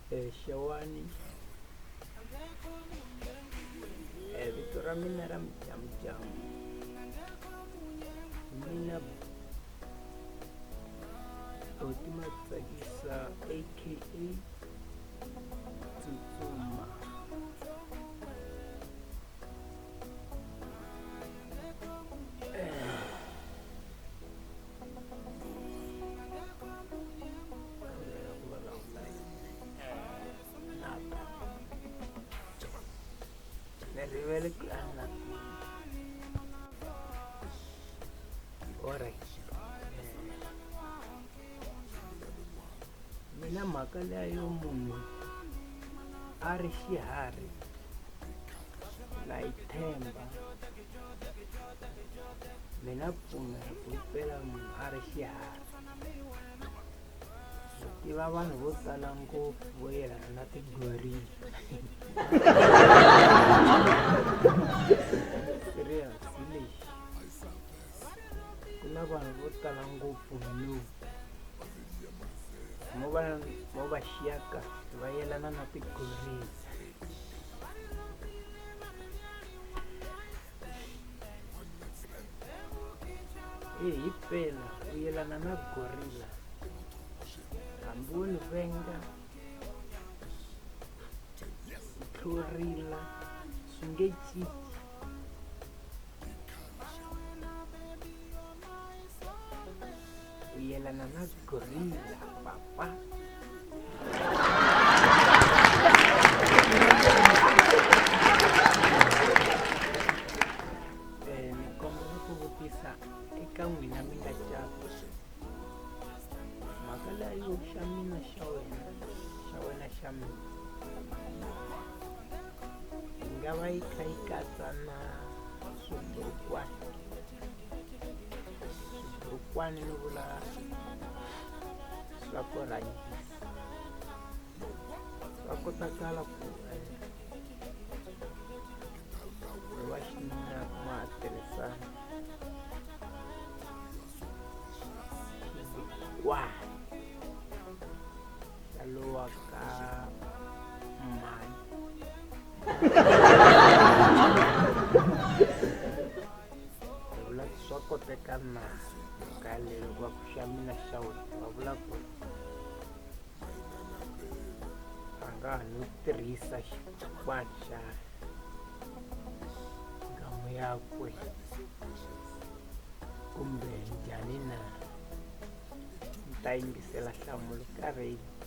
Xewani, vito ra mina ra Mujamujambu, mina Buti Matsakisa aka Tsutsuma. Nerivele ku anak. Alright. Mina mhaka leya yo munhu a ri xiharhi na yi themba, mina pfumela ku himpela munhu a ri xiharhi. Ni tiva vanhu vo tala ngopfu vo yelana na tigorila. Serious hi lexi, ku na vanhu vo tala ngopfu mo va xiyaka va yelana na tigorila. Himpela u yelana na gorila, hambi wo ni venga, tlurila, swi nge cinci. U yelana na gorila papa. Ni kombela ku vutisa eka n'wina mi nga cata, mhaka leya yo xa mina xa wena xa mina yi nga va yi kha yi katsa na swiburukwana. Swiburukwana ni vula swa ku rhangisa, swa kotakala ku wa xinuna ma ha tirhisana xa lowa ka mani. Ni vula ku swa koteka na ka lero va ku xa mina xa wena, va vula ku a nga ha no tirhisa xibukwana xa ngamu yakwe kumbe njhani na. Ni ta yingisela nhlamulo ka radio.